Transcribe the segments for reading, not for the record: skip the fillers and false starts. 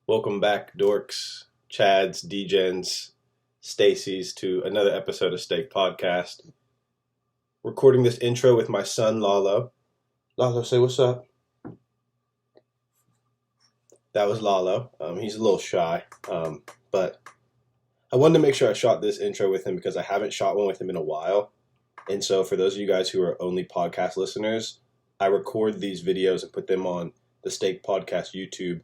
Welcome back, dorks, Chads, Degens, Stacy's, to another episode of Steak Podcast. Recording this intro with my son, Lalo. Lalo, say what's up. That was Lalo. He's a little shy, but I wanted to make sure I shot this intro with him because I haven't shot one with him in a while. And so for those of you guys who are only podcast listeners, I record these videos and put them on the Steak Podcast YouTube.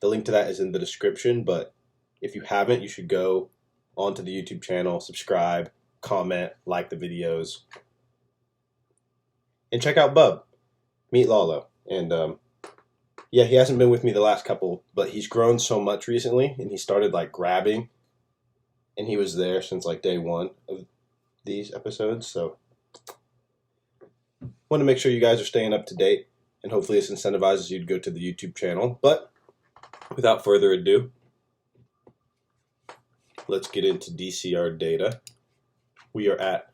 The link to that is in the description, but if you haven't, you should go onto the YouTube channel, subscribe, comment, like the videos, and check out Bub. Meet Lalo. And yeah, he hasn't been with me the last couple, but he's grown so much recently, and he started like grabbing, and he was there since like day one of these episodes. So want to make sure you guys are staying up to date, and hopefully this incentivizes you to go to the YouTube channel. But without further ado, let's get into DCR data. We are at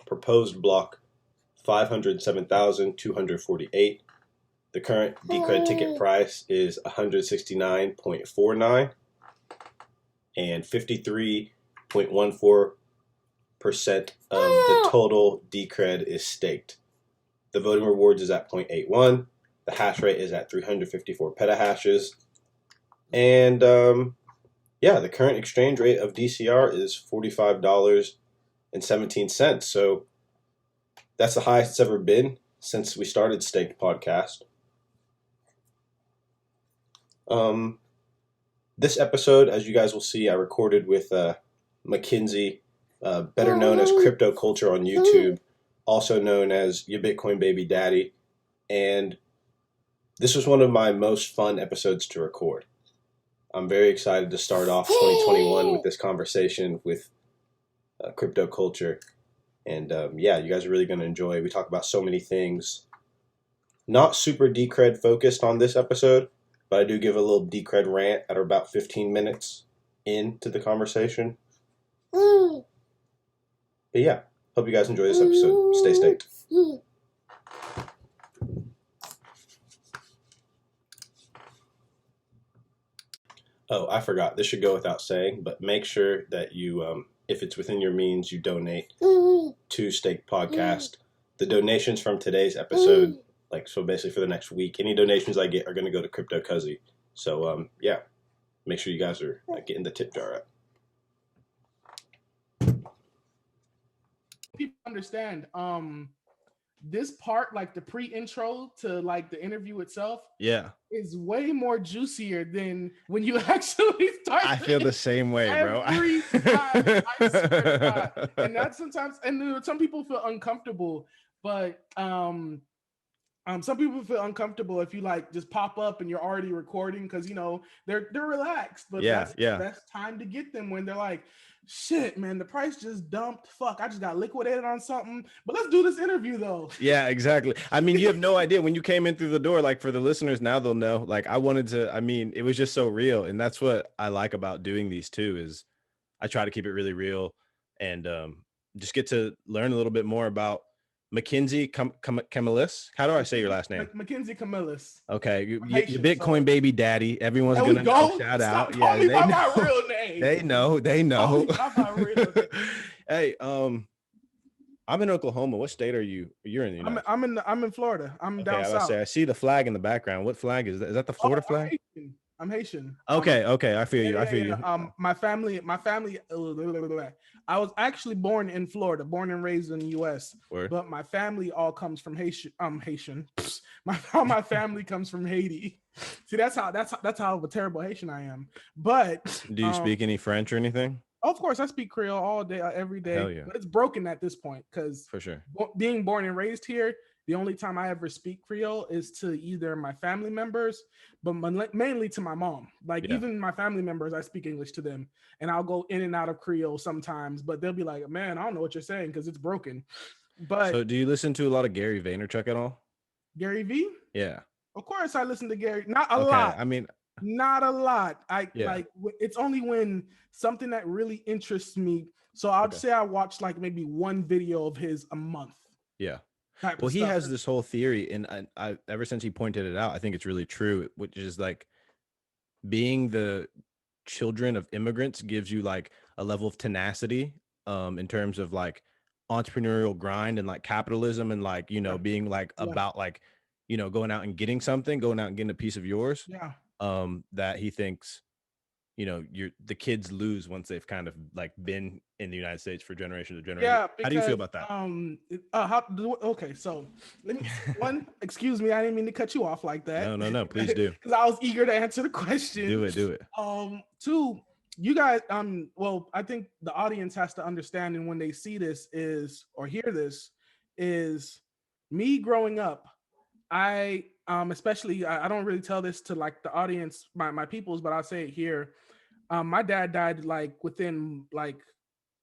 proposed block 507,248. The current Decred ticket price is $169.49, and 53.14% of the total Decred is staked. The voting rewards is at 0.81. The hash rate is at 354 petahashes. And yeah, the current exchange rate of DCR is $45.17. So that's the highest it's ever been since we started Staked Podcast. This episode, as you guys will see, I recorded with Mackenzie, better known as Cryptoculture on YouTube, also known as Your Bitcoin Baby Daddy. And this was one of my most fun episodes to record. I'm very excited to start off 2021 with this conversation with Cryptoculture. And yeah, you guys are really going to enjoy. We talk about so many things. Not super Decred focused on this episode, but I do give a little Decred rant at about 15 minutes into the conversation. But yeah, hope you guys enjoy this episode. Stay staked. Oh, I forgot. This should go without saying, but make sure that you, if it's within your means, you donate to Stake Podcast. The donations from today's episode, so basically for the next week, any donations I get are going to go to Cryptocurrencies. So, yeah, make sure you guys are getting the tip jar up. People understand this part, like the pre-intro to like the interview itself, is way more juicier than when you actually start. I feel the same way, bro. Every time, I swear to God. And that's sometimes, and some people feel uncomfortable, but some people feel uncomfortable if you like just pop up and you're already recording because they're relaxed. But that's the best time to get them, when they're like, shit, man, the price just dumped. Fuck, I just got liquidated on something. But let's do this interview though. Yeah, exactly. I mean, you have no idea when you came in through the door. Like, for the listeners now, they'll know. Like, it was just so real, and that's what I like about doing these too. Is I try to keep it really real and just get to learn a little bit more about Mackenzie Camillus. How do I say your last name? Mackenzie Camillus. Okay, your Bitcoin baby daddy. Everyone's gonna know. Shout out. Yeah, they know my real name. They know. My real name. Hey, I'm in Oklahoma. What state are you? You're in the United States. I'm in Florida. I'm down south. I see the flag in the background. What flag is that? Is that the Florida flag? I'm Haitian. Okay. I feel you. My family. I was actually born in Florida, born and raised in the U.S. Word. But my family all comes from Haitian. My family comes from Haiti. See, that's how of a terrible Haitian I am. But do you speak any French or anything? Of course, I speak Creole all day, every day. Hell yeah. But it's broken at this point because for sure, being born and raised here, the only time I ever speak Creole is to either my family members, but mainly to my mom. Even my family members, I speak English to them, and I'll go in and out of Creole sometimes. But they'll be like, "Man, I don't know what you're saying because it's broken." But so, do you listen to a lot of Gary Vaynerchuk at all? Gary V? Yeah, of course I listen to Gary. Not a lot. I mean, not a lot. It's only when something that really interests me. So I'd say I watch like maybe one video of his a month. Yeah. Well, he has this whole theory, and I ever since he pointed it out, I think it's really true, which is like being the children of immigrants gives you like a level of tenacity in terms of like entrepreneurial grind and like capitalism and like, you know, Yeah. being like Yeah. about like, you know, going out and getting something, going out and getting a piece of yours, Yeah. that he thinks, you know, the kids lose once they've kind of like been in the United States for generation to generation. Yeah, How do you feel because about that? okay, so let me one, excuse me, I didn't mean to cut you off like that. No, please do. Because I was eager to answer the question. Do it. Two, you guys, well, I think the audience has to understand, and when they see this is or hear this, is me growing up. I especially I don't really tell this to like the audience, my peoples, but I'll say it here. My dad died like within like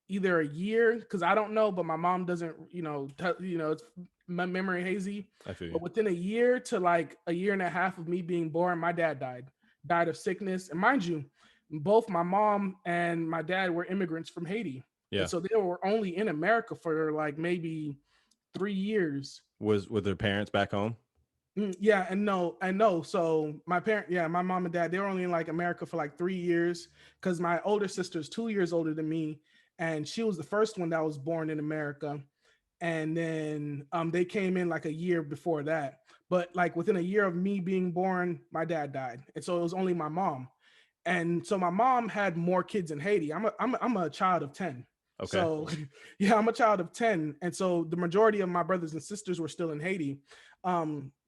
either a year, because I don't know, but my mom doesn't, it's my memory hazy. I feel But you. within a year to like a year and a half of me being born, my dad died of sickness. And mind you, both my mom and my dad were immigrants from Haiti. Yeah. And so they were only in America for like maybe 3 years. Were their parents back home? Yeah, and no. So my mom and dad, they were only in like America for like 3 years, because my older sister's 2 years older than me, and she was the first one that was born in America. And then they came in like a year before that. But like within a year of me being born, my dad died, and so it was only my mom. And so my mom had more kids in Haiti. I'm a child of 10. Okay. So yeah, I'm a child of 10, and so the majority of my brothers and sisters were still in Haiti.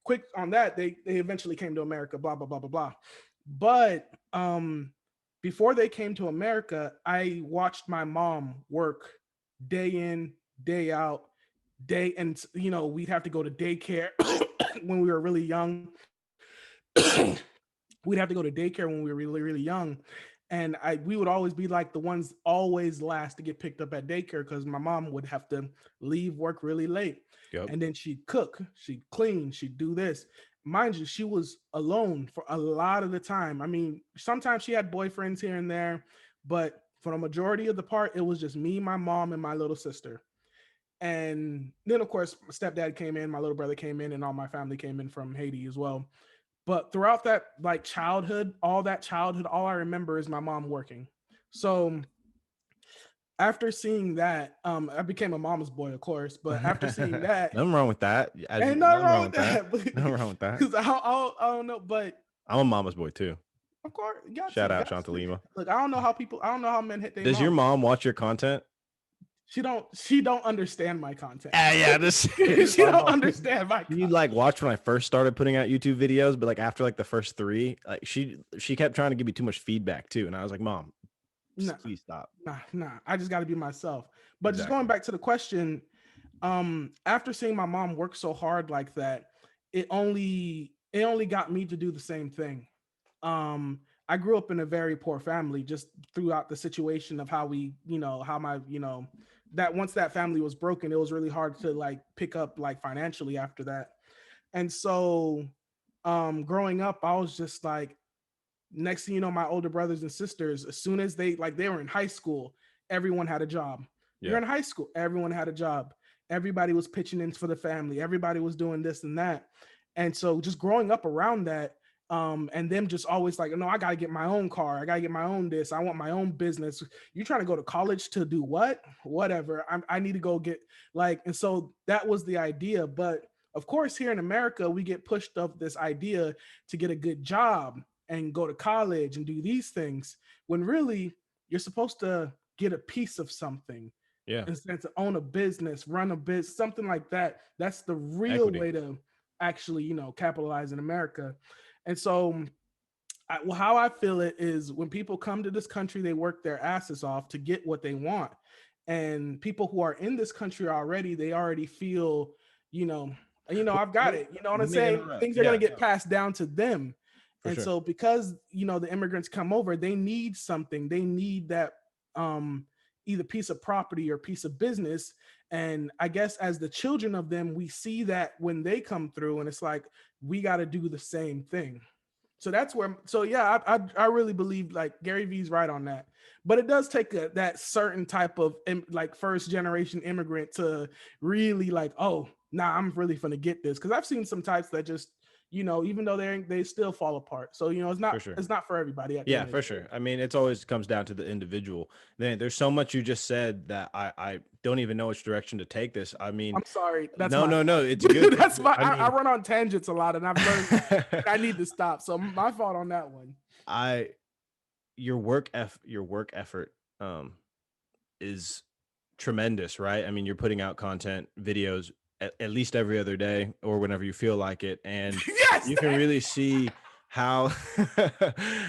Quick on that, they eventually came to America, blah blah blah blah blah. But before they came to America, I watched my mom work day in, day out, and we'd have to go to daycare when we were really young. We'd have to go to daycare when we were really really young, and we would always be like the ones always last to get picked up at daycare, because my mom would have to leave work really late. Yep. And then she'd cook, she'd clean, she'd do this. Mind you, she was alone for a lot of the time. I mean, sometimes she had boyfriends here and there, but for the majority of the part, it was just me, my mom, and my little sister. And then, of course, my stepdad came in, my little brother came in, and all my family came in from Haiti as well. But throughout that like childhood, all I remember is my mom working. So after seeing that, I became a mama's boy, of course. But after seeing that, nothing wrong with that. Ain't nothing wrong with that. Nothing wrong with that. Because I don't know, but I'm a mama's boy too. of course, Shout out Chantalima. Look, I don't know how men hit their Does mom. your mom watch your content? She don't understand my content. Yeah, she don't understand my content. You like watch when I first started putting out YouTube videos, but like after like the first 3, like she kept trying to give me too much feedback too, and I was like, Mom, please stop. Nah. I just got to be myself. But Just going back to the question, after seeing my mom work so hard like that, it only got me to do the same thing. I grew up in a very poor family, just throughout the situation of how we, that once that family was broken, it was really hard to like pick up like financially after that. And so growing up, I was just like, next thing you know, my older brothers and sisters, as soon as they were in high school, everyone had a job. Yeah. You're in high school, everyone had a job. Everybody was pitching in for the family. Everybody was doing this and that. And so just growing up around that, and them just always like, no, I got to get my own car. I got to get my own this. I want my own business. You're trying to go to college to do what? Whatever. I need to go get like, and so that was the idea. But of course, here in America, we get pushed up this idea to get a good job and go to college and do these things, when really you're supposed to get a piece of something. Yeah. Instead to own a business, run a business, something like that. That's the real Equity. way to actually, capitalize in America. And so how I feel it is, when people come to this country, they work their asses off to get what they want. And people who are in this country already, they already feel, I've got it. You know what I'm saying? Things are going to get passed down to them. And sure. So because, the immigrants come over, they need something. They need that either piece of property or piece of business. And I guess as the children of them, we see that when they come through, and it's like, we got to do the same thing. So that's where, I really believe like Gary Vee's right on that. But it does take that certain type of like first generation immigrant to really like, oh, nah, I'm really finna get this. Cause I've seen some types that just, even though they still fall apart. So, it's For sure. not for everybody. At the Yeah, end of for the sure. day. I mean, it's always comes down to the individual. There's so much you just said that I don't even know which direction to take this. I mean, I'm sorry. That's no, my no, fault. it's good. That's my. I I mean, run on tangents a lot, and I've learned that I need to stop. So my fault on that one. Your work effort is tremendous, right? I mean, you're putting out content, videos at least every other day or whenever you feel like it, and Yes, you can really see how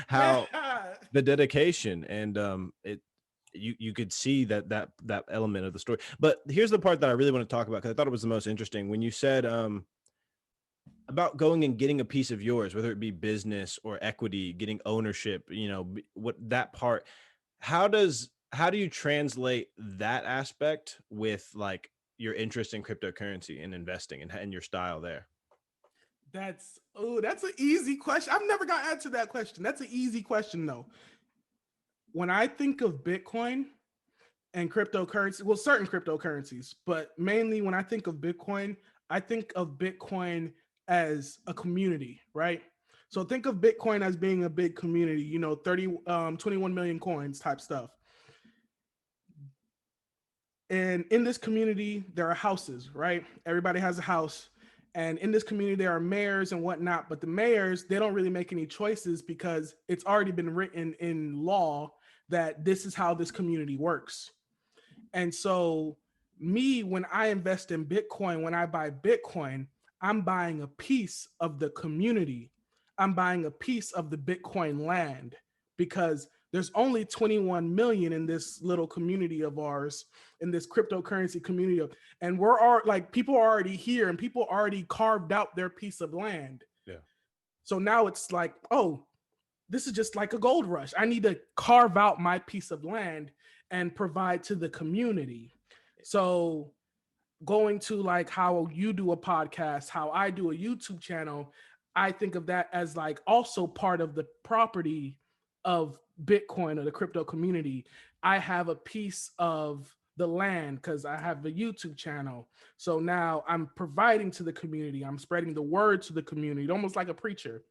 how yeah. the dedication and it you could see that element of the story. But here's the part that I really want to talk about because I thought it was the most interesting when you said about going and getting a piece of yours, whether it be business or equity, getting ownership, what that part, how do you translate that aspect with like your interest in cryptocurrency and investing and your style there? That's an easy question. I've never got answered that question. That's an easy question though. When I think of Bitcoin and cryptocurrency, well, certain cryptocurrencies, but mainly when I think of Bitcoin, I think of Bitcoin as a community, right? So think of Bitcoin as being a big community, 21 million coins type stuff. And in this community, there are houses, right? Everybody has a house. And in this community, there are mayors and whatnot. But the mayors, they don't really make any choices because it's already been written in law that this is how this community works. And so, me, when I invest in Bitcoin, when I buy Bitcoin, I'm buying a piece of the community. I'm buying a piece of the Bitcoin land because there's only 21 million in this little community of ours, in this cryptocurrency community. And people are already here and people already carved out their piece of land. Yeah. So now it's like, oh, this is just like a gold rush. I need to carve out my piece of land and provide to the community. So going to like how you do a podcast, how I do a YouTube channel, I think of that as like also part of the property of Bitcoin or the crypto community. I have a piece of the land because I have a YouTube channel. So now I'm providing to the community. I'm spreading the word to the community, almost like a preacher.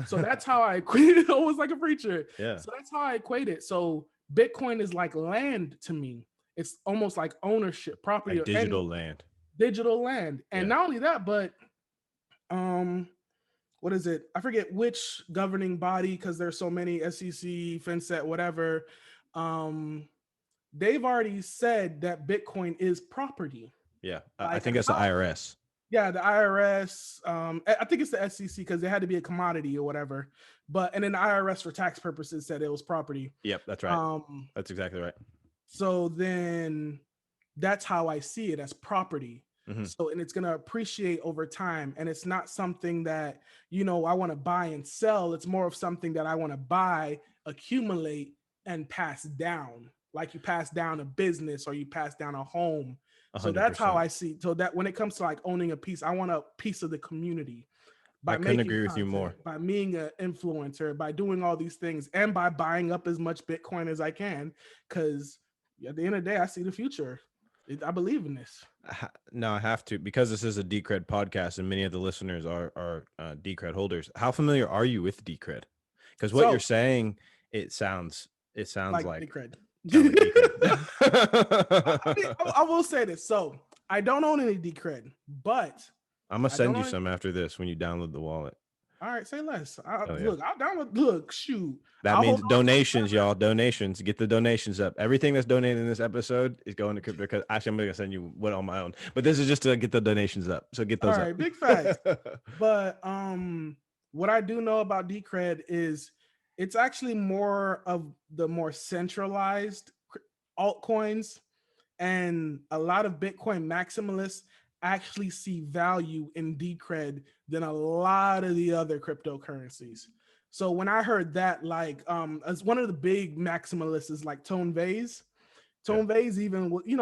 So that's how I equate it, almost like a preacher. Yeah. So that's how I equate it. So Bitcoin is like land to me. It's almost like ownership, property, Like digital land. Digital land. And Yeah. not only that, but what is it? I forget which governing body because there's so many, SEC, FinCEN, whatever. They've already said that Bitcoin is property. Yeah. Like, I think that's the IRS. Yeah, the IRS. I think it's the SEC because they had to be a commodity or whatever. And then the IRS for tax purposes said it was property. Yep, that's right. That's exactly right. So then that's how I see it, as property. Mm-hmm. So, and it's going to appreciate over time. And it's not something that, I want to buy and sell. It's more of something that I want to buy, accumulate, and pass down. Like you pass down a business or you pass down a home. 100%. So that's how I see. So that when it comes to like owning a piece, I want a piece of the community. I couldn't agree with you more. By being an influencer, by doing all these things, and by buying up as much Bitcoin as I can, because at the end of the day, I see the future. I believe in this. No, I have to, because this is a Decred podcast, and many of the listeners are Decred holders. How familiar are you with Decred? Because what you're saying, it sounds like Decred. Decred. I will say this. So I don't own any Decred, but I'm gonna send you some after this when you download the wallet. All right, say less. Look, I'll download. Look, shoot. That means donations, y'all. Donations. Get the donations up. Everything that's donated in this episode is going to crypto. Because actually, I'm gonna send you one on my own. But this is just to get the donations up. So get those. All right, big facts. But what I do know about Decred is it's actually more of the more centralized altcoins, and a lot of Bitcoin maximalists actually see value in Decred than a lot of the other cryptocurrencies. So when I heard that, like, as one of the big maximalists is like Tone Vase. Tone Vase even, he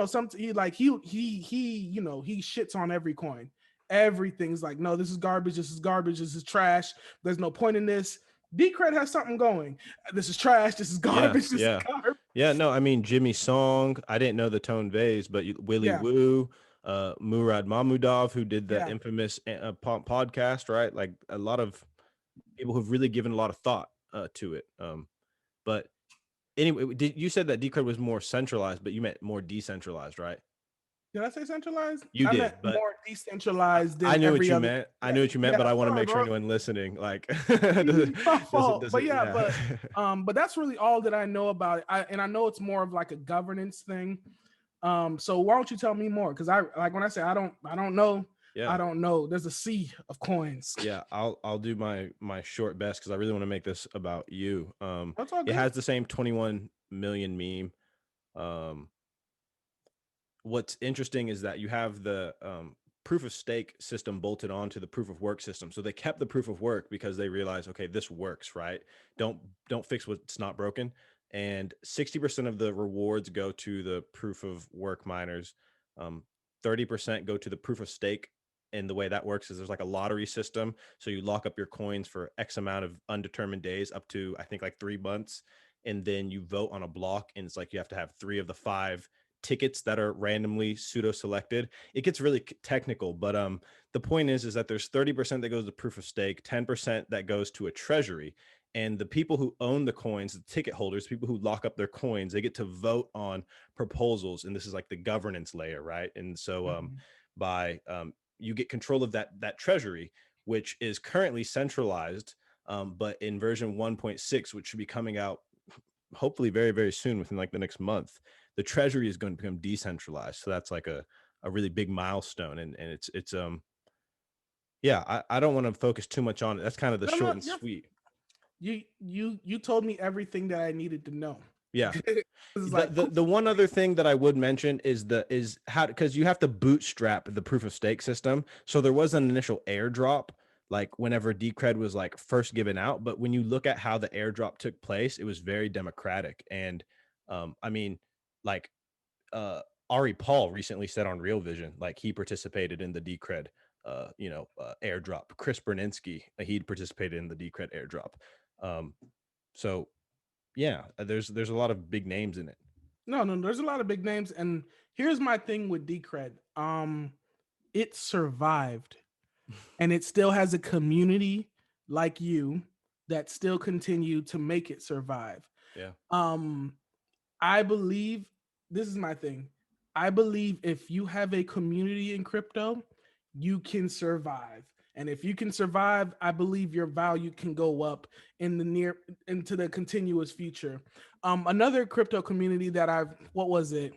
shits on every coin. Everything's like, no, this is garbage. This is garbage. This is trash. There's no point in this. Decred has something going. This is trash. This is garbage. This is garbage. Yeah, no, I mean, Jimmy Song. I didn't know the Tone Vase, but Willie Woo. Murad Mahmudov, who did the Yeah. infamous podcast, right? Like a lot of people who've really given a lot of thought to it. But anyway, you said that Decred was more centralized, but you meant more decentralizized, right? Did I say centralized? You I meant did, but more decentralized I than knew what every you other. meant. I Yeah, knew what you meant, but yeah, I want to sorry, make sure bro. anyone listening, like, My fault. does But it, yeah, yeah. but that's really all that I know about it. And I know it's more of like a governance thing. So why don't you tell me more? Because I like when I say I don't know. Yeah. I don't know. There's a sea of coins. Yeah, I'll do my short best because I really want to make this about you. That's all It good. has the same 21 million meme. What's interesting is that you have the proof of stake system bolted onto the proof of work system. So they kept the proof of work because they realized, okay, this works, right? Don't fix what's not broken. And 60% of the rewards go to the proof of work miners. 30% go to the proof of stake. And the way that works is there's like a lottery system. So you lock up your coins for X amount of undetermined days, up to I think like 3 months. And then you vote on a block. And it's like you have to have 3 of the 5 tickets that are randomly pseudo selected. It gets really technical, but the point is that there's 30% that goes to proof of stake, 10% that goes to a treasury, and the people who own the coins, the ticket holders, people who lock up their coins, they get to vote on proposals, and this is like the governance layer, right? And so by you get control of that treasury, which is currently centralized, but in version 1.6, which should be coming out hopefully very, very soon, within like the next month, the treasury is going to become decentralized. So that's like a really big milestone. And it's yeah, I don't want to focus too much on it. That's kind of the short and sweet. You told me everything that I needed to know. Yeah. Like, the one other thing that I would mention is how, because you have to bootstrap the proof of stake system. So there was an initial airdrop like whenever Decred was like first given out, but when you look at how the airdrop took place, it was very democratic. And I mean, like Ari Paul recently said on Real Vision, like he participated in the Decred airdrop. Chris Berninski, he'd participated in the Decred airdrop. So yeah, there's a lot of big names in it. No, there's a lot of big names. And here's my thing with Decred. It survived, and it still has a community like you that still continue to make it survive. Yeah. I believe this is my thing. I believe if you have a community in crypto, you can survive. And if you can survive, I believe your value can go up in the into the continuous future. Another crypto community that what was it?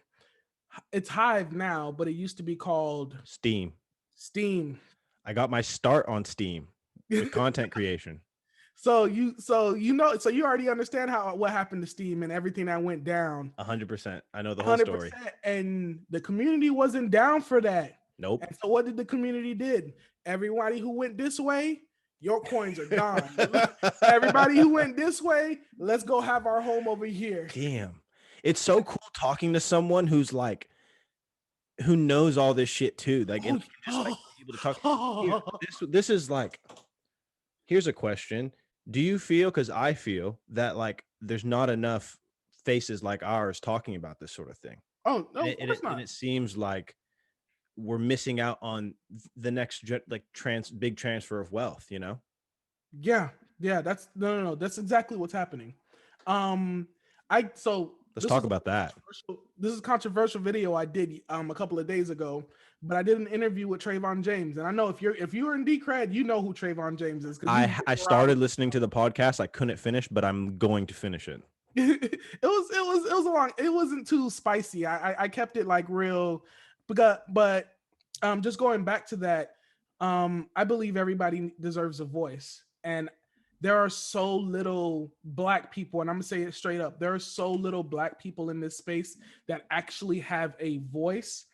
It's Hive now, but it used to be called Steam. I got my start on Steam with content creation. So you already understand what happened to Steam and everything that went down. 100%. I know the whole story. And the community wasn't down for that. Nope. And so what did the community did? Everybody who went this way, your coins are gone. Everybody who went this way, let's go have our home over here. Damn. It's so cool talking to someone who knows all this shit too. Like, and just like able to talk. This is like, here's a question. Do you feel, because I feel that like there's not enough faces like ours talking about this sort of thing. Oh, no, of course not. And it seems like we're missing out on the next like big transfer of wealth, you know? Yeah. That's no. That's exactly what's happening. Let's talk about that. This is a controversial video I did a couple of days ago, but I did an interview with Trayvon James, and I know if you're in Decred, you know who Trayvon James is. I started listening to the podcast. I couldn't finish, but I'm going to finish it. It wasn't too spicy. I kept it like real, but just going back to that, I believe everybody deserves a voice, and there are so little Black people, and I'm gonna say it straight up. There are so little Black people in this space that actually have a voice.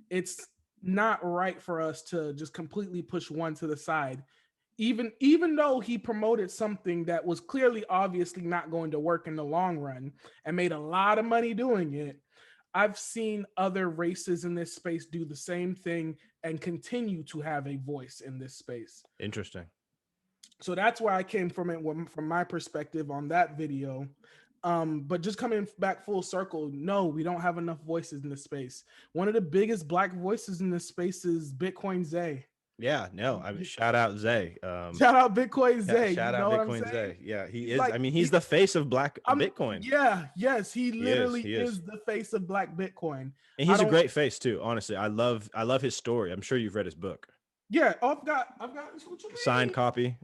It's not right for us to just completely push one to the side. Even though he promoted something that was clearly obviously not going to work in the long run and made a lot of money doing it, I've seen other races in this space do the same thing and continue to have a voice in this space. Interesting. So that's where I came from it from my perspective on that video. But just coming back full circle, no, we don't have enough voices in this space. One of the biggest Black voices in this space is Bitcoin Zay. Yeah, no, I mean, shout out Zay. Shout out Bitcoin Zay. Shout You out know what I'm Bitcoin saying? Zay. Yeah, he He's is. like, I mean, he's the face of Black Bitcoin. Yeah, yes, he literally He is. is the face of Black Bitcoin. And he's a great face too. Honestly, I love his story. I'm sure you've read his book. Yeah. Oh, I've got what you mean? Signed copy.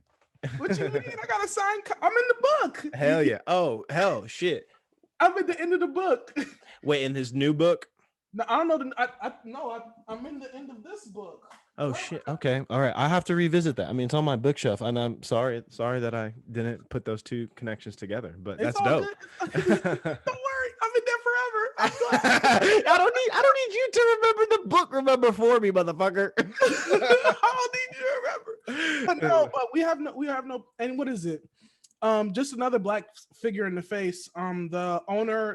What you mean? I got a signed I'm in the book. Hell yeah. Oh, hell shit. I'm at the end of the book. Wait, in his new book? No, I don't know. I'm in the end of this book. Oh shit. Okay. All right. I have to revisit that. I mean, it's on my bookshelf, and I'm sorry that I didn't put those two connections together. But It's that's all dope. good. Don't worry, I'm in there forever. I'm good. I don't need you to remember the book. Remember for me, motherfucker. I don't need you to remember. But no, but we have no. And what is it? Just another Black figure in the face. The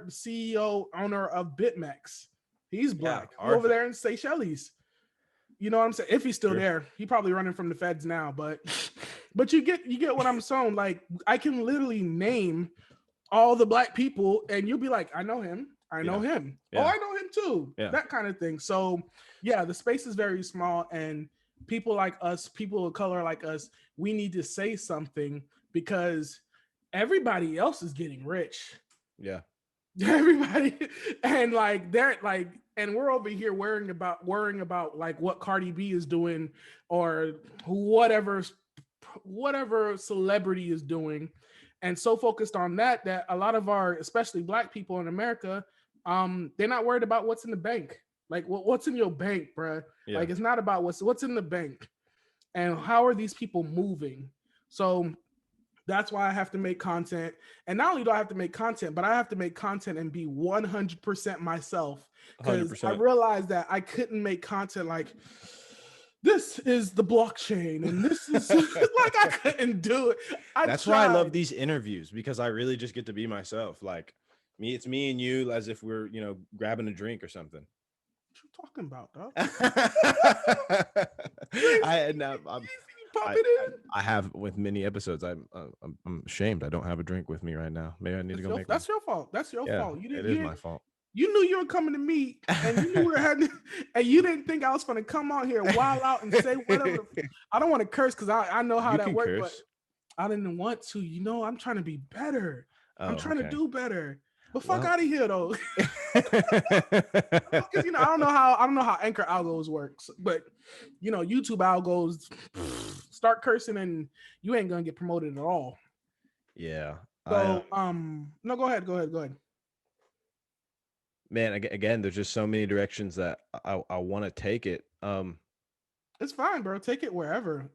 CEO owner of BitMEX. He's Black. Over there in Seychelles. You know what I'm saying? If he's still there, he probably running from the feds now. But you get what I'm saying. Like, I can literally name all the Black people, and you'll be like, I know him. I know him. Yeah. Oh, I know him too. Yeah. That kind of thing. So yeah, the space is very small, and people like us, people of color like us, we need to say something because everybody else is getting rich. Yeah. Everybody, and like they're like, and we're over here worrying about like what Cardi B is doing or whatever celebrity is doing, and so focused on that a lot of our, especially Black people in America, they're not worried about what's in the bank. Like what's in your bank, bruh? Yeah. Like it's not about what's in the bank, and how are these people moving. So that's why I have to make content. And not only do I have to make content, but I have to make content and be 100% myself. Because I realized that I couldn't make content like, this is the blockchain and this is like, I couldn't do it. That's why I love these interviews, because I really just get to be myself. Like it's me and you as if we're, grabbing a drink or something. What you talking about, dog? I have with many episodes. I'm ashamed. I don't have a drink with me right now. Maybe I need to go make. That's your fault. That's your fault. It is my fault. You knew you were coming to me, and you knew we were having, and you didn't think I was going to come on here, wild out, and say whatever. I don't want to curse because I know how that works, but I didn't want to. I'm trying to be better. I'm trying to do better. But fuck out of here though. Because I don't know how Anchor algos works, but YouTube algos start cursing and you ain't gonna get promoted at all. Yeah. So no, go ahead. Man, again, there's just so many directions that I want to take it. It's fine, bro. Take it wherever.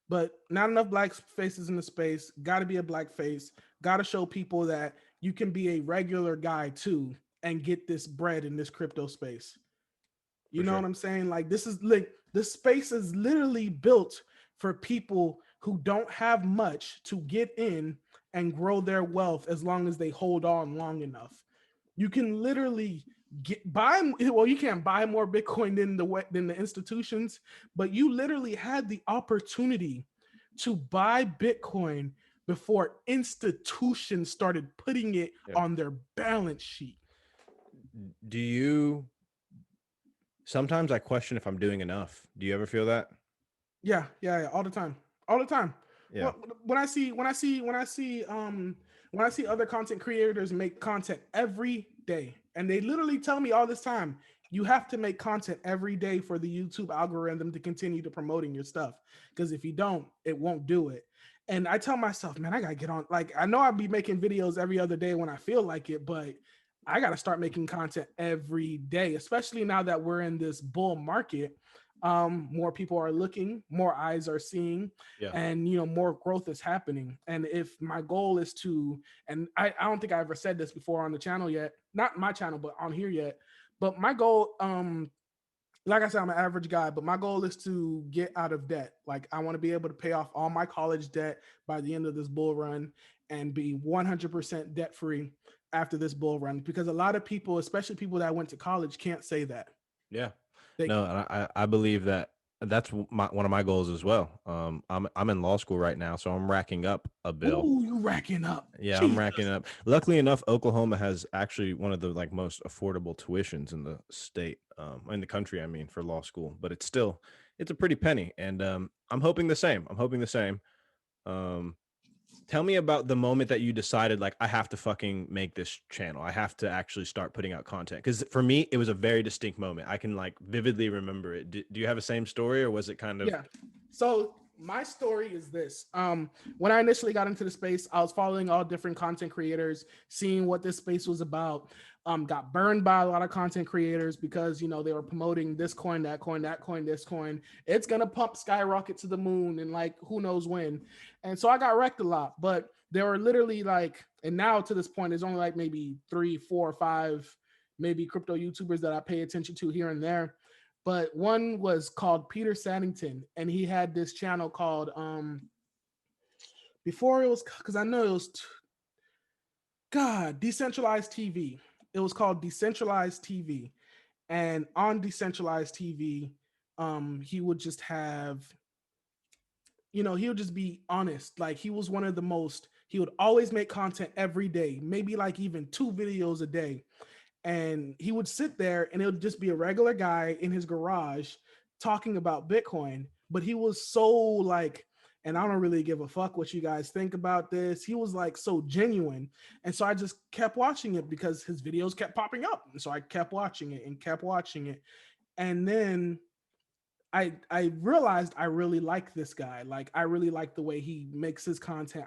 But not enough Black faces in the space. Got to be a Black face. Got to show people that you can be a regular guy too and get this bread in this crypto space. You know what I'm saying? Like this space is literally built for people who don't have much to get in and grow their wealth as long as they hold on long enough. You can literally you can't buy more Bitcoin than the institutions, but you literally had the opportunity to buy Bitcoin before institutions started putting it on their balance sheet. Sometimes I question if I'm doing enough. Do you ever feel that? Yeah, all the time. Yeah. When I see other content creators make content every day, and they literally tell me all this time, you have to make content every day for the YouTube algorithm to continue to promoting your stuff. Because if you don't, it won't do it. And I tell myself, man, I gotta get on. Like, I know I'll be making videos every other day when I feel like it, but I gotta start making content every day, especially now that we're in this bull market. More people are looking, more eyes are seeing, and more growth is happening. And if my goal is to, and I don't think I ever said this before on the channel yet, not my channel, but on here yet. But my goal, like I said, I'm an average guy, but my goal is to get out of debt. Like, I want to be able to pay off all my college debt by the end of this bull run and be 100% debt free after this bull run. Because a lot of people, especially people that went to college, can't say that. Yeah. I believe that That's one of my goals as well. I'm in law school right now, so I'm racking up a bill. Ooh, you racking up. Yeah, Jesus. I'm racking up. Luckily enough, Oklahoma has actually one of the like most affordable tuitions in the state, in the country. I mean, for law school, but it's a pretty penny, and I'm hoping the same. Um, Tell me about the moment that you decided, like, I have to fucking make this channel. I have to actually start putting out content. Because for me, it was a very distinct moment. I can like vividly remember it. Do you have a same story, or was it kind of? Yeah. So my story is this. When I initially got into the space, I was following all different content creators, seeing what this space was about. Got burned by a lot of content creators because they were promoting this coin, that coin, that coin, this coin. It's gonna pump skyrocket to the moon and like who knows when. And so I got wrecked a lot. But there were literally like, and now to this point, there's only like maybe 3, 4, 5, maybe crypto YouTubers that I pay attention to here and there. But one was called Peter Sandington, and he had this channel called before it was, because I know it was Decentralized TV. It was called Decentralized TV. And on Decentralized TV, he would just have, he would just be honest. Like he was one of the most, he would always make content every day, maybe like even 2 videos a day. And he would sit there and it would just be a regular guy in his garage talking about Bitcoin. But he was so like, and I don't really give a fuck what you guys think about this. He was like so genuine. And so I just kept watching it because his videos kept popping up. And so I kept watching it and kept watching it. And then I realized I really like this guy. Like I really like the way he makes his content.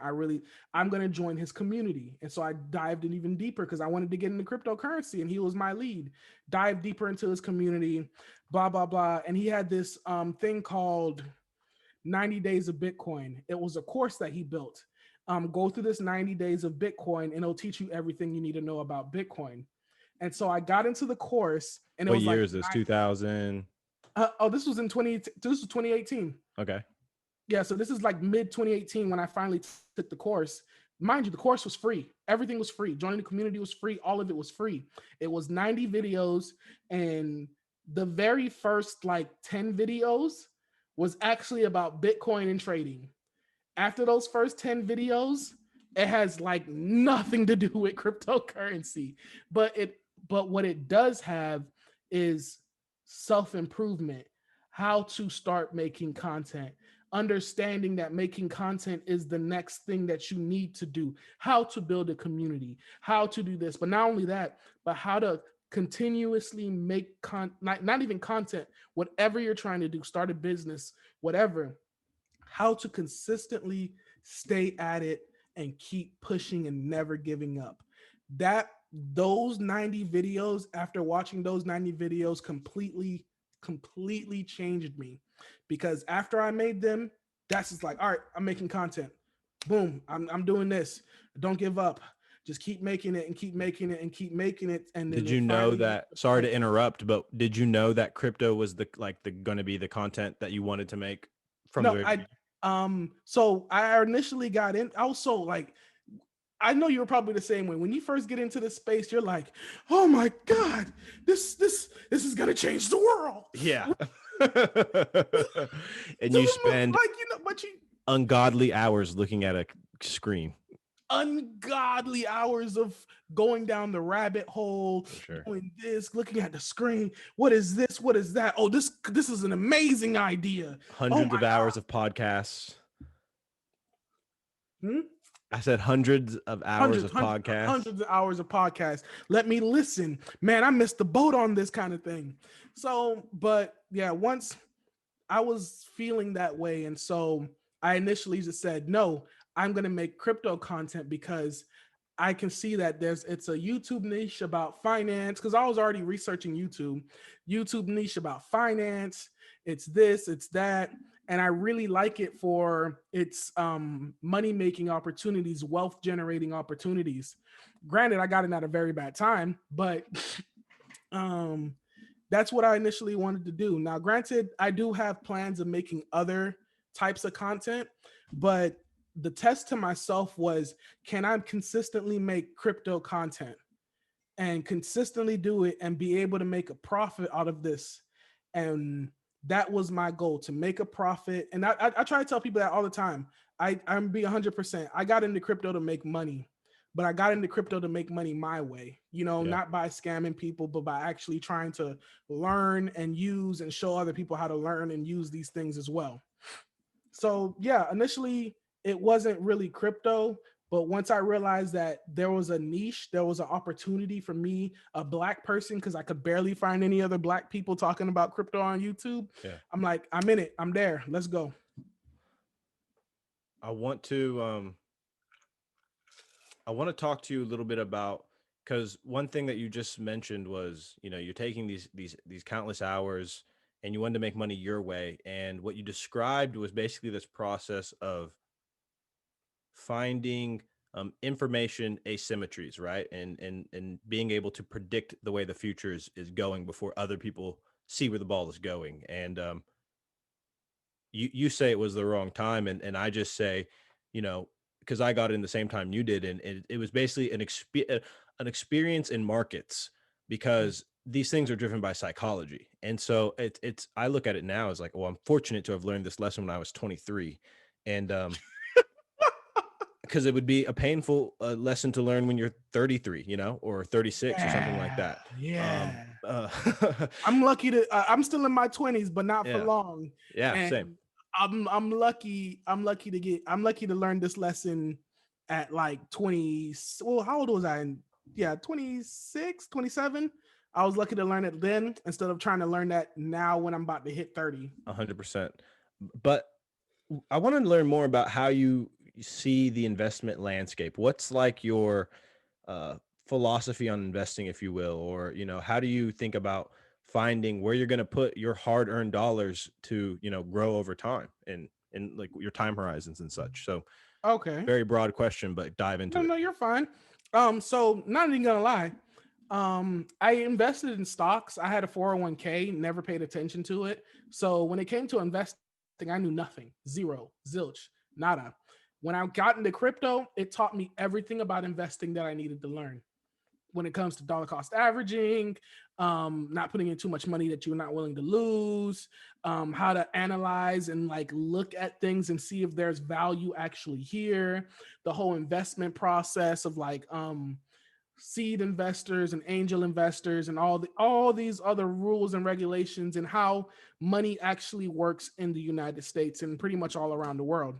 I'm gonna join his community. And so I dived in even deeper because I wanted to get into cryptocurrency and he was my lead. Dive deeper into his community, blah, blah, blah. And he had this thing called 90 Days of Bitcoin. It was a course that he built. Go through this 90 days of Bitcoin and it'll teach you everything you need to know about Bitcoin. And so I got into the course and it What was year like is this? 2000. this was 2018. Okay. Yeah, so this is like mid 2018 when I finally took the course. Mind you, the course was free. Everything was free. Joining the community was free. All of it was free. It was 90 videos, and the very first like 10 videos was actually about Bitcoin and trading. After those first 10 videos, it has like nothing to do with cryptocurrency. But what it does have is self-improvement, how to start making content, understanding that making content is the next thing that you need to do, how to build a community, how to do this. But not only that, but how to continuously make not even content, whatever you're trying to do, start a business, whatever, how to consistently stay at it and keep pushing and never giving up. Those 90 videos, after watching those 90 videos, completely changed me. Because after I made them, that's just like, all right, I'm making content. Boom, I'm doing this. Don't give up. Just keep making it and keep making it and keep making it. And then Did you know that? Sorry to interrupt, but did you know that crypto was the going to be the content that you wanted to make from the no, very I beginning? so I initially got in. I was so like, I know you were probably the same way. When you first get into this space, you're like, "Oh my god, this is gonna change the world." Yeah. And you spend like but you ungodly hours looking at a screen. ungodly hours of going down the rabbit hole, Sure. doing this, looking at the screen. What is this? What is that? Oh, this is an amazing idea. Hundreds of hours of podcasts. Hmm? I said hundreds of hours of podcasts. Hundreds of hours of podcasts. Let me listen. Man, I missed the boat on this kind of thing. So, but yeah, once I was feeling that way. And so I initially just said, no, I'm going to make crypto content because I can see that it's a YouTube niche about finance, because I was already researching YouTube niche about finance. It's this, it's that. And I really like it for its money-making opportunities, wealth-generating opportunities. Granted, I got it at a very bad time, but that's what I initially wanted to do. Now, granted, I do have plans of making other types of content, but the test to myself was, can I consistently make crypto content and consistently do it and be able to make a profit out of this? And That was my goal, to make a profit. And I try to tell people that all the time. I'm be 100%. I got into crypto to make money, but I got into crypto to make money my way, Yeah. not by scamming people, but by actually trying to learn and use and show other people how to learn and use these things as well. So yeah, initially it wasn't really crypto, but once I realized that there was a niche, there was an opportunity for me, a black person, because I could barely find any other black people talking about crypto on YouTube. Yeah. I'm like, I'm in it. I'm there. Let's go. I want to talk to you a little bit about, because one thing that you just mentioned was, you're taking these countless hours and you wanted to make money your way. And what you described was basically this process of finding information asymmetries, right? And being able to predict the way the future is going before other people see where the ball is going. And you say it was the wrong time, and I just say, because I got it in the same time you did, and it was basically an experience in markets, because these things are driven by psychology. And so it's I look at it now as like, well, I'm fortunate to have learned this lesson when I was 23, and because it would be a painful lesson to learn when you're 33, or 36 or something like that. Yeah. Uh, I'm lucky to. I'm still in my 20s, but not for Yeah. long. yeah, And same. I'm lucky. I'm lucky to learn this lesson at like 20. Well, how old was I? Yeah, 26, 27. I was lucky to learn it then instead of trying to learn that now when I'm about to hit 30. 100%. But I want to learn more about how you see the investment landscape. What's like your uh, philosophy on investing, if you will, or how do you think about finding where you're going to put your hard-earned dollars to grow over time, and like your time horizons and such. So Okay. very broad question, but dive into No, it. no, you're fine. So not even gonna lie. I invested in stocks. I had a 401k, never paid attention to it. So when it came to investing, I knew nothing. Zero, zilch, nada. When I got into crypto, it taught me everything about investing that I needed to learn when it comes to dollar cost averaging, not putting in too much money that you're not willing to lose, how to analyze and like look at things and see if there's value actually here, the whole investment process of like seed investors and angel investors and all these other rules and regulations and how money actually works in the United States and pretty much all around the world.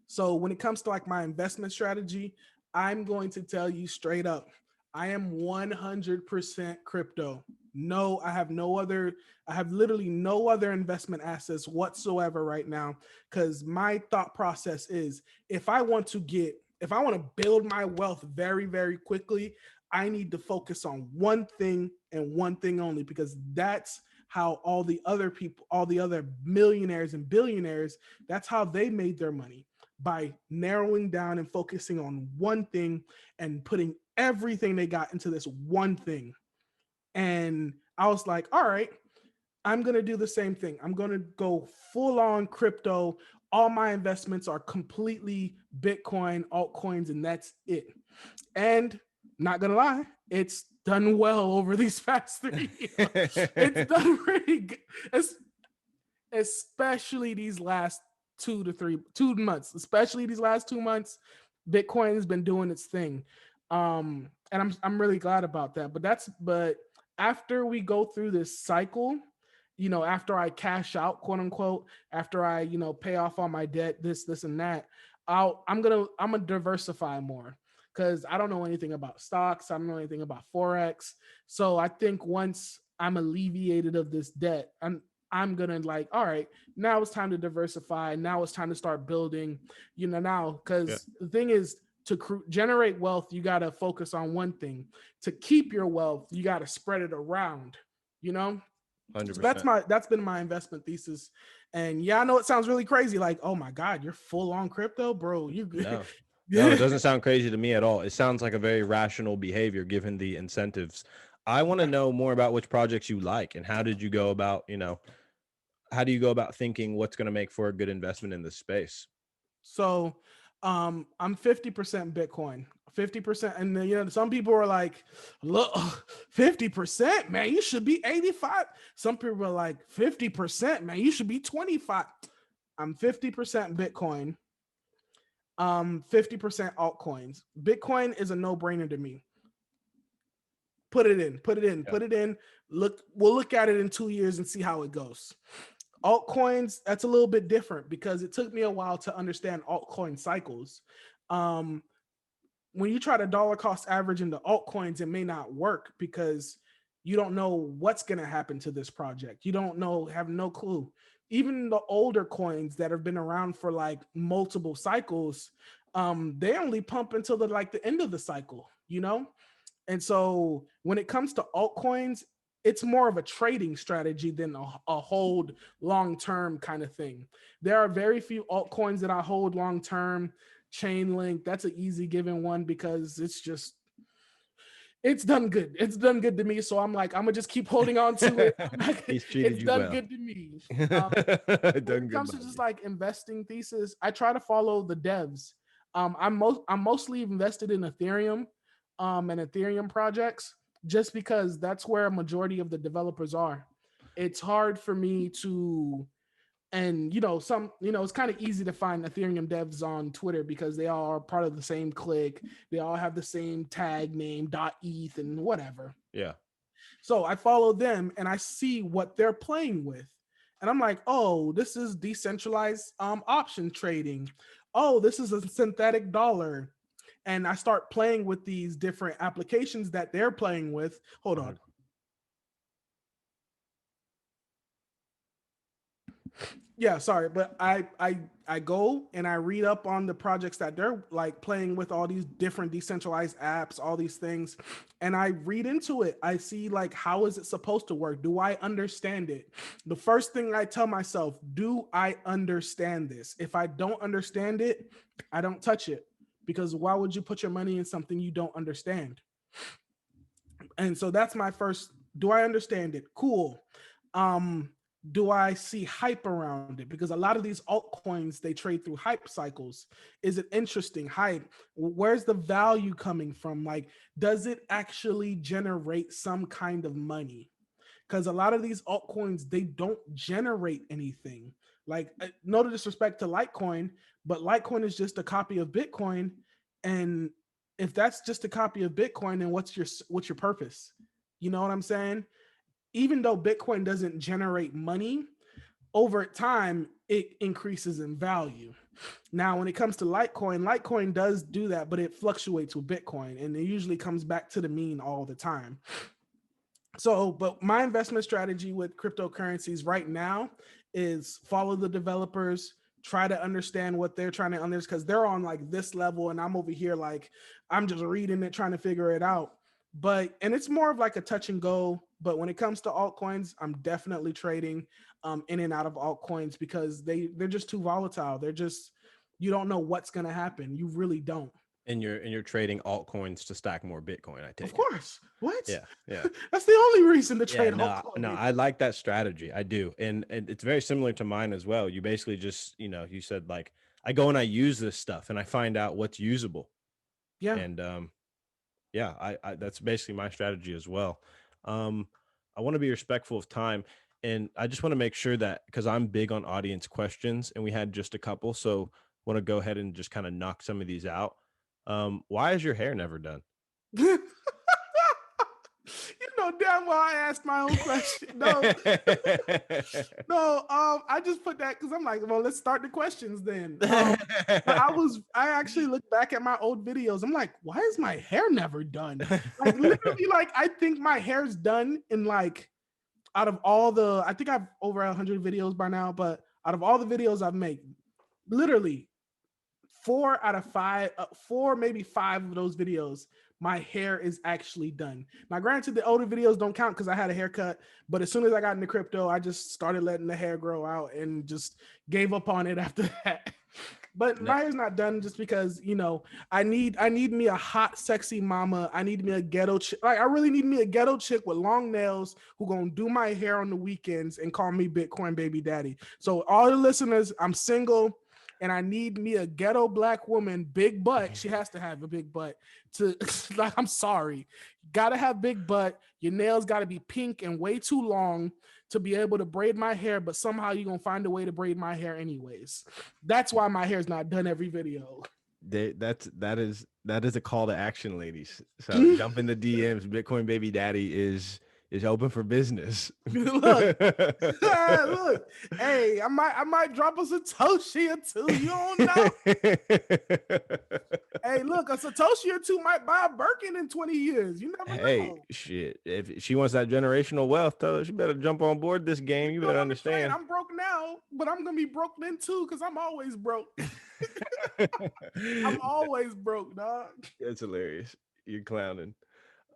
So when it comes to like my investment strategy, I'm going to tell you straight up, I am 100% crypto. No, I have literally no other investment assets whatsoever right now, because my thought process is if I want to build my wealth very, very quickly, I need to focus on one thing and one thing only, because that's how all the other people, all the other millionaires and billionaires, that's how they made their money, by narrowing down and focusing on one thing and putting everything they got into this one thing. And I was like, all right, I'm going to do the same thing. I'm going to go full on crypto. All my investments are completely Bitcoin, altcoins, and that's it. And not going to lie, it's done well over these past 3 years. It's done really good, especially these last 2 months, especially these last 2 months. Bitcoin has been doing its thing. And I'm really glad about that. But after we go through this cycle, after I cash out, quote unquote, after I, pay off all my debt, this and that, I'm gonna diversify more, because I don't know anything about stocks. I don't know anything about Forex. So I think once I'm alleviated of this debt, I'm gonna like, all right, now it's time to diversify. Now it's time to start building, now, because the thing is, to generate wealth, you got to focus on one thing. To keep your wealth, you got to spread it around, 100%. So that's been my investment thesis. And yeah, I know it sounds really crazy, like, oh my God, you're full on crypto, bro. You No. No, it doesn't sound crazy to me at all. It sounds like a very rational behavior given the incentives. I want to know more about which projects you like, and how did you go about, how do you go about thinking what's going to make for a good investment in this space? So I'm 50% Bitcoin, 50%. And then, you know, some people are like, look, 50%, man, you should be 85. Some people are like, 50%, man, you should be 25. I'm 50% Bitcoin, 50% altcoins. Bitcoin is a no-brainer to me. Put it in. We'll look at it in 2 years and see how it goes. Altcoins, that's a little bit different because it took me a while to understand altcoin cycles. When you try to dollar cost average into altcoins, it may not work because you don't know what's going to happen to this project. You don't know, have no clue. Even the older coins that have been around for like multiple cycles, they only pump until the end of the cycle, you know? And so when it comes to altcoins, it's more of a trading strategy than a hold long-term kind of thing. There are very few altcoins that I hold long-term. Chainlink, that's an easy given one because it's done good. It's done good to me. So I'm like, I'm gonna just keep holding on to it. He's treated it's you done well. good to me. When it comes to just like investing thesis, I try to follow the devs. I'm mostly invested in Ethereum, and Ethereum projects just because that's where a majority of the developers are. It's hard for me to, and it's kind of easy to find Ethereum devs on Twitter because they all are part of the same clique. They all have the same tag name .eth and whatever. Yeah. So I follow them and I see what they're playing with. And I'm like, oh, this is decentralized option trading. Oh, this is a synthetic dollar. And I start playing with these different applications that they're playing with. Hold on. Yeah, sorry, but I go and I read up on the projects that they're like playing with, all these different decentralized apps, all these things, and I read into it. I see like, how is it supposed to work? Do I understand it? The first thing I tell myself, do I understand this? If I don't understand it, I don't touch it, because why would you put your money in something you don't understand? And so that's my first, do I understand it? Cool. Do I see hype around it? Because a lot of these altcoins, they trade through hype cycles. Is it interesting? Hype. Where's the value coming from? Like, does it actually generate some kind of money? Because a lot of these altcoins, they don't generate anything. Like, no disrespect to Litecoin, but Litecoin is just a copy of Bitcoin. And if that's just a copy of Bitcoin, then what's your purpose? You know what I'm saying? Even though Bitcoin doesn't generate money, over time, it increases in value. Now, when it comes to Litecoin does do that, but it fluctuates with Bitcoin, and it usually comes back to the mean all the time. So, but my investment strategy with cryptocurrencies right now is follow the developers, try to understand what they're trying to understand, because they're on like this level, and I'm over here like, I'm just reading it, trying to figure it out. And it's more of like a touch and go. But when it comes to altcoins, I'm definitely trading in and out of altcoins because they're just too volatile. You don't know what's going to happen. You really don't. And you're trading altcoins to stack more Bitcoin, I take it. Of course. What? Yeah. That's the only reason to trade altcoins. No, I like that strategy. I do. And it's very similar to mine as well. You basically just, you said like, I go and I use this stuff and I find out what's usable. Yeah. And I that's basically my strategy as well. I want to be respectful of time, and I just want to make sure that, because I'm big on audience questions and we had just a couple, so want to go ahead and just kind of knock some of these out. Why is your hair never done? You know damn well I asked my own question. No, I just put that because I'm like, well, let's start the questions then. But I actually looked back at my old videos. I'm like, why is my hair never done? Like literally, like I think my hair's done in like, out of all I think I've over 100 videos by now, but out of all the videos I've made, literally 4 out of 5, 4, maybe 5 of those videos, my hair is actually done. Now, granted, the older videos don't count because I had a haircut, but as soon as I got into crypto, I just started letting the hair grow out and just gave up on it after that. But my hair's not done just because, I need me a hot, sexy mama. I need me a ghetto chick. Like, I really need me a ghetto chick with long nails who gonna do my hair on the weekends and call me Bitcoin baby daddy. So all the listeners, I'm single. and I need me a ghetto black woman, big butt. She has to have a big butt to like, I'm sorry. Gotta have big butt. Your nails gotta be pink and way too long to be able to braid my hair, but somehow you're gonna find a way to braid my hair anyways. That's why my hair is not done every video. That is a call to action, ladies. So jump in the DMs. Bitcoin baby daddy is open for business. Look, look, hey, I might drop a Satoshi or two. You don't know. Hey, look, a Satoshi or two might buy a Birkin in 20 years. You never know. Shit. If she wants that generational wealth, tell her she better jump on board this game. You better understand. I'm broke now, but I'm gonna be broke then too, because I'm always broke. I'm always broke, dog. That's hilarious. You're clowning.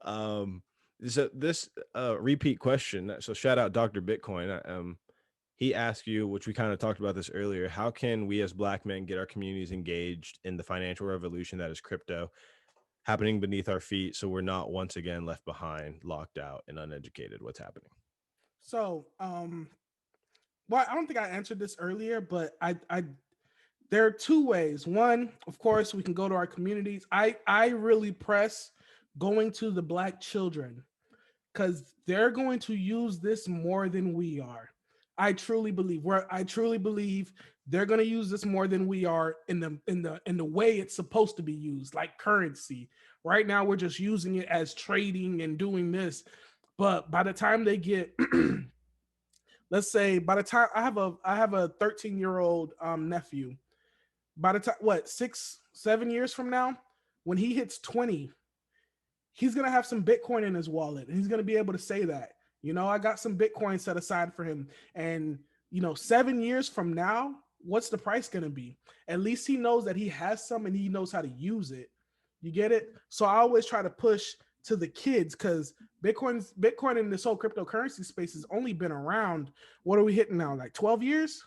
So this repeat question. So shout out Dr. Bitcoin. He asked you, which we kind of talked about this earlier, how can we as Black men get our communities engaged in the financial revolution that is crypto happening beneath our feet, so we're not once again left behind, locked out, and uneducated? What's happening? So, well, I don't think I answered this earlier, but I there are two ways. One, of course, we can go to our communities. I really press going to the Black children, because they're going to use this more than we are. I truly believe they're going to use this more than we are in the way it's supposed to be used, like currency. Right now, we're just using it as trading and doing this. But by the time they get, let's say, by the time I have a 13-year-old nephew. By the time 6-7 years from now, when he hits 20, he's gonna have some Bitcoin in his wallet, and he's gonna be able to say that, I got some Bitcoin set aside for him. And 7 years from now, what's the price gonna be? At least he knows that he has some and he knows how to use it. You get it? So I always try to push to the kids, because Bitcoin in this whole cryptocurrency space has only been around. What are we hitting now? Like 12 years?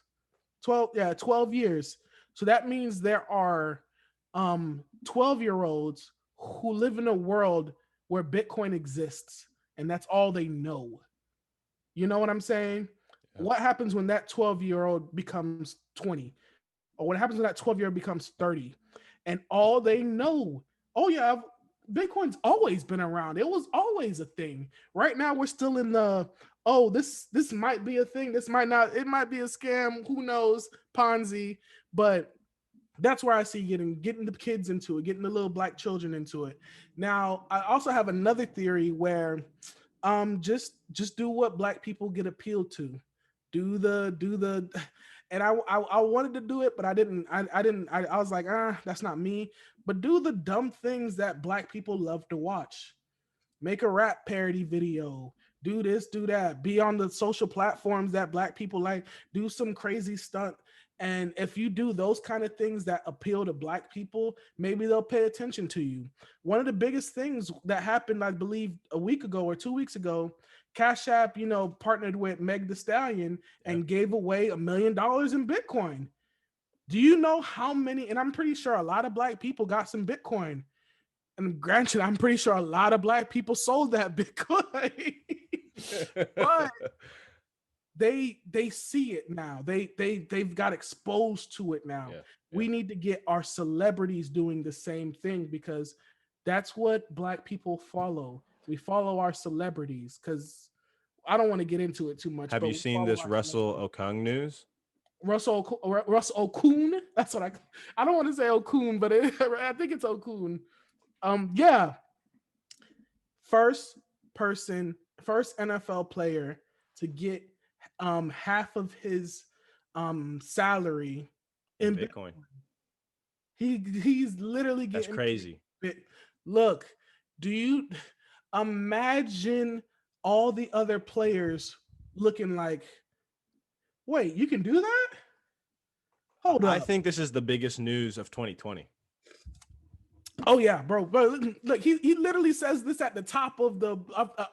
12 years. So that means there are 12-year-olds who live in a world where Bitcoin exists, and that's all they know. You know what I'm saying? Yeah. What happens when that 12-year-old becomes 20? Or what happens when that 12-year-old becomes 30? And all they know, oh yeah, Bitcoin's always been around. It was always a thing. Right now, we're still in the, this might be a thing. This might not. It might be a scam. Who knows? Ponzi. But that's where I see getting the kids into it, getting the little Black children into it. Now, I also have another theory where just do what Black people get appealed to. Do the and I wanted to do it, but I didn't. I was like, that's not me. But do the dumb things that Black people love to watch. Make a rap parody video. Do this, do that. Be on the social platforms that Black people like. Do some crazy stunt. And if you do those kind of things that appeal to Black people, maybe they'll pay attention to you. One of the biggest things that happened, I believe, a week ago or 2 weeks ago, Cash App, partnered with Meg Thee Stallion and gave away $1 million in Bitcoin. Do you know how many? And I'm pretty sure a lot of Black people got some Bitcoin. And granted, I'm pretty sure a lot of Black people sold that Bitcoin. But they see it now. They've got exposed to it now. Yeah. We need to get our celebrities doing the same thing, because that's what Black people follow. We follow our celebrities, because I don't want to get into it too much. Have you seen this Russell Okung news? Russell Okun. That's what I don't want to say Okun, but I think it's Okun. Yeah. First NFL player to get half of his salary in Bitcoin. He's literally getting. That's crazy. Look, do you imagine all the other players looking like, wait, you can do that? Hold up. I think this is the biggest news of 2020. Oh yeah, bro. Look, he literally says this at the top of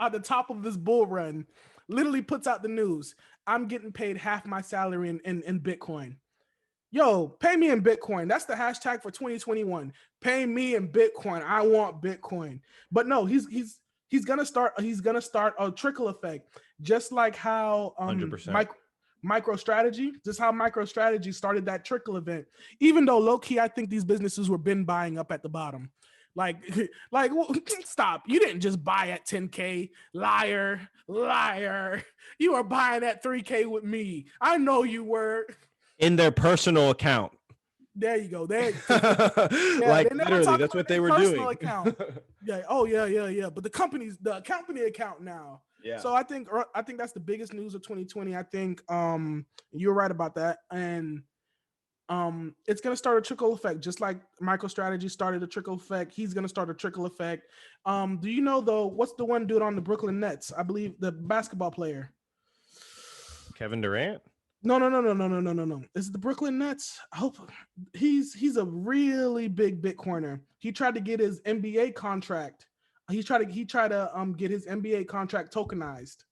at the top of this bull run. Literally puts out the news. I'm getting paid half my salary in Bitcoin. Yo, pay me in Bitcoin. That's the hashtag for 2021. Pay me in Bitcoin. I want Bitcoin. But no, he's gonna start a trickle effect, just like how 100%. MicroStrategy, just how MicroStrategy started that trickle event. Even though low key, I think these businesses were been buying up at the bottom. Like, like, stop. You didn't just buy at 10K. Liar, liar. You were buying at 3K with me. I know you were. In their personal account. There you go. There. Yeah, like literally, that's what they were doing. Account. Yeah. Oh yeah. But the company account now. Yeah. So I think that's the biggest news of 2020. I think you're right about that, and it's gonna start a trickle effect, just like MicroStrategy started a trickle effect. He's gonna start a trickle effect. Do you know though? What's the one dude on the Brooklyn Nets? I believe the basketball player. Kevin Durant. No. It's the Brooklyn Nets. I hope he's a really big Bitcoiner. He tried to get his NBA contract. He tried to get his NBA contract tokenized.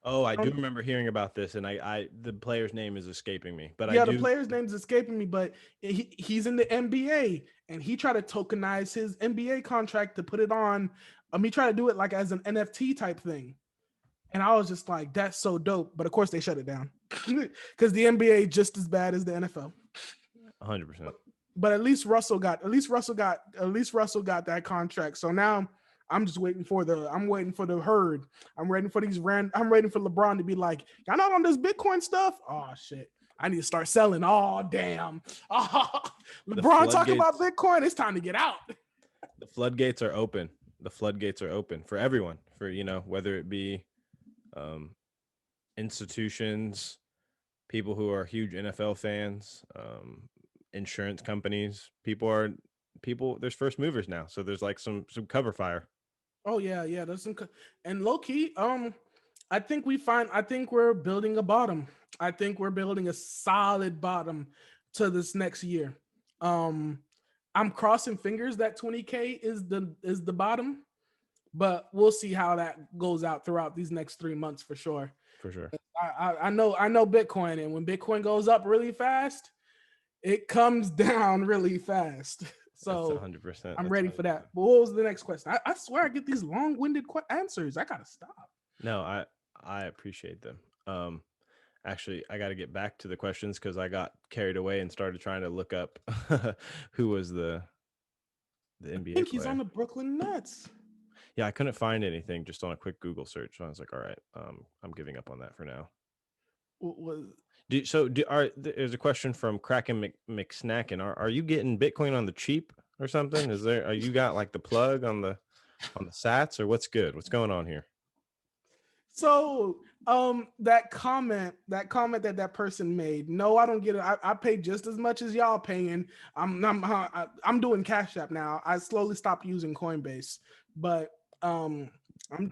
Oh, I do remember hearing about this, and I the player's name is escaping me. But the player's name is escaping me. But he's in the NBA, and he tried to tokenize his NBA contract to put it on. He tried to do it like as an NFT type thing. And I was just like, that's so dope. But of course they shut it down because the NBA just as bad as the NFL. 100%. But at least Russell got that contract. So now I'm just waiting for the herd. I'm waiting for LeBron to be like, y'all not on this Bitcoin stuff? Oh shit. I need to start selling. Oh damn. Oh, LeBron talking about Bitcoin. It's time to get out. The floodgates are open. The floodgates are open for everyone, for whether it be institutions, people who are huge NFL fans, insurance companies. There's first movers now, so there's like some cover fire. Oh yeah, there's some and low key. I think we're building a bottom. I think we're building a solid bottom to this next year. I'm crossing fingers that 20K is the bottom. But we'll see how that goes out throughout these next 3 months for sure. For sure. I know Bitcoin, and when Bitcoin goes up really fast, it comes down really fast. So 100%. I'm ready for that. But what was the next question? I swear I get these long-winded answers. I gotta stop. No, I appreciate them. Actually, I got to get back to the questions because I got carried away and started trying to look up who was the NBA. I think he's on the Brooklyn Nets. Yeah, I couldn't find anything just on a quick Google search. So I was like, all right, I'm giving up on that for now. There's a question from Kraken McSnacken. Are you getting Bitcoin on the cheap or something? Are you got like the plug on the sats, or what's good? What's going on here? So that comment that person made, no, I don't get it. I pay just as much as y'all paying. I'm doing Cash App now. I slowly stopped using Coinbase, but I'm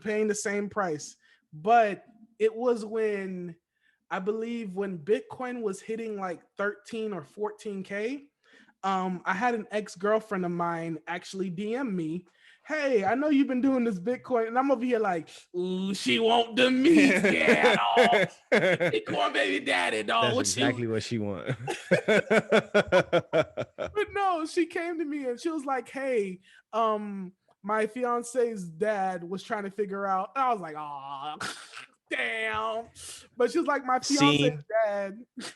paying the same price. But it was when I believe when Bitcoin was hitting like 13 or 14K, I had an ex-girlfriend of mine actually DM me, hey, I know you've been doing this Bitcoin, and I'm over here like, ooh, she want the meat, yeah, dog. Bitcoin baby daddy, dog. That's exactly what she want. But no, she came to me and she was like, hey, my fiance's dad was trying to figure out. I was like, oh, damn. But she was like, my fiance's dad. Well,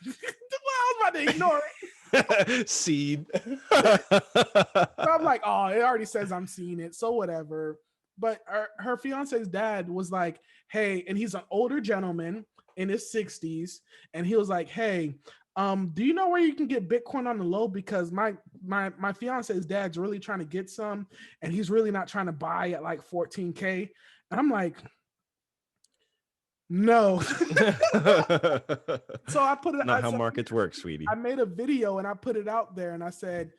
I was about to ignore it. Seed. I'm like, oh, it already says I'm seeing it, so whatever. But her fiance's dad was like, hey, and he's an older gentleman in his 60s, and he was like, hey, do you know where you can get Bitcoin on the low? Because my fiance's dad's really trying to get some, and he's really not trying to buy at like 14K. And I'm like, no. So I put it. Not how markets work, sweetie. I made a video and I put it out there, and I said,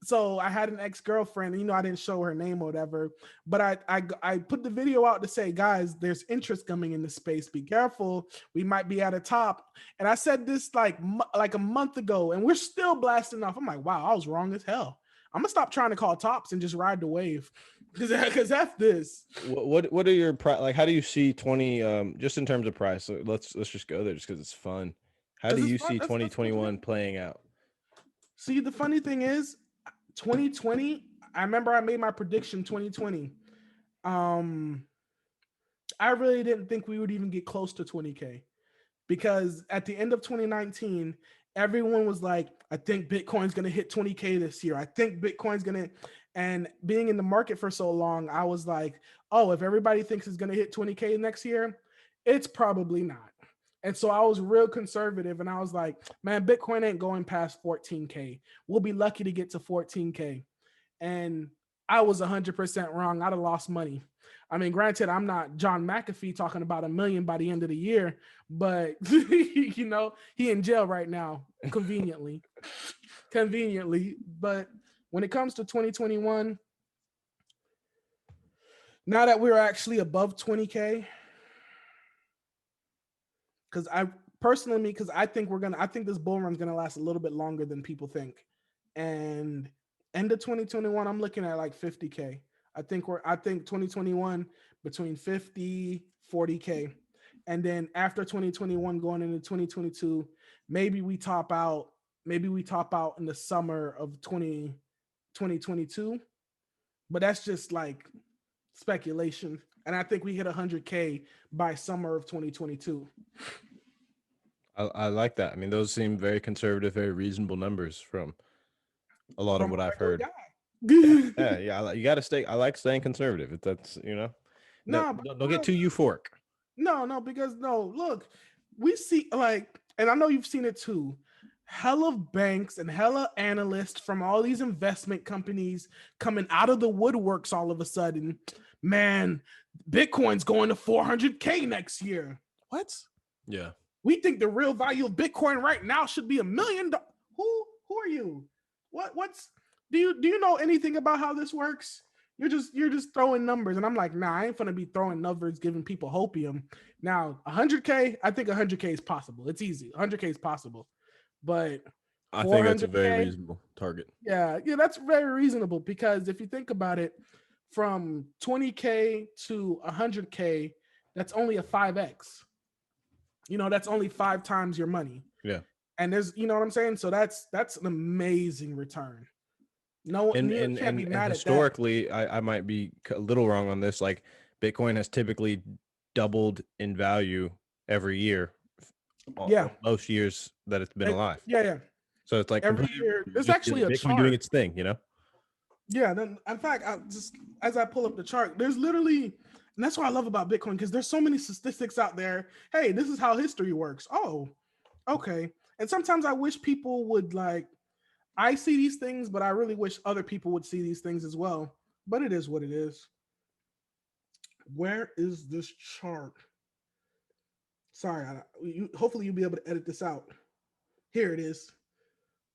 so I had an ex-girlfriend, and, I didn't show her name or whatever, but I put the video out to say, guys, there's interest coming in the space. Be careful. We might be at a top. And I said this like a month ago, and we're still blasting off. I'm like, wow, I was wrong as hell. I'm gonna stop trying to call tops and just ride the wave. Because F this. What are your like? How do you see 20? Just in terms of price. So let's just go there, just because it's fun. How do you see 2021 playing out? See, the funny thing is, 2020. I remember I made my prediction 2020. I really didn't think we would even get close to 20K because at the end of 2019, everyone was like, I think Bitcoin's going to hit 20K this year. I think Bitcoin's going to, and being in the market for so long, I was like, oh, if everybody thinks it's going to hit 20K next year, it's probably not. And so I was real conservative and I was like, man, Bitcoin ain't going past 14K. We'll be lucky to get to 14K. And I was 100% wrong. I'd have lost money. I mean, granted, I'm not John McAfee talking about 1 million by the end of the year, but you know, he in jail right now, conveniently. But when it comes to 2021, now that we're actually above 20K, because I think this bull run's gonna last a little bit longer than people think. And end of 2021, I'm looking at like 50K. I think 2021 between 50, 40K. And then after 2021 going into 2022, maybe we top out in the summer of 2022. But that's just like speculation. And I think we hit 100K by summer of 2022. I like that. I mean, those seem very conservative, very reasonable numbers from a lot of what I've heard. Yeah. You got to stay. I like staying conservative. If that's, you know, don't get too euphoric. No, because look, we see like, and I know you've seen it too. Hella banks and hella analysts from all these investment companies coming out of the woodworks all of a sudden. Man, Bitcoin's going to 400K next year. What? Yeah. We think the real value of Bitcoin right now should be $1 million. Who are you? Do you know anything about how this works? You're just throwing numbers, and I'm like, nah, I ain't gonna be throwing numbers, giving people hopium. Now, 100K, I think 100K is possible. It's easy. 100K is possible, but I think that's a very reasonable target. Yeah, that's very reasonable because if you think about it, from 20K to 100K, that's only a 5x. You know, that's only 5 times your money. Yeah. And there's, you know what I'm saying? So that's an amazing return. No, and can't be mad historically, at that. I might be a little wrong on this. Like Bitcoin has typically doubled in value every year. Yeah. Most years that it's been alive. Yeah. So it's like every year. There's actually a Bitcoin chart doing its thing, you know? Yeah. Then, in fact, as I pull up the chart, there's literally, and that's what I love about Bitcoin because there's so many statistics out there. Hey, this is how history works. Oh, okay. And sometimes I wish people would like. I see these things, but I really wish other people would see these things as well. But it is what it is. Where is this chart? Sorry, hopefully you'll be able to edit this out. Here it is.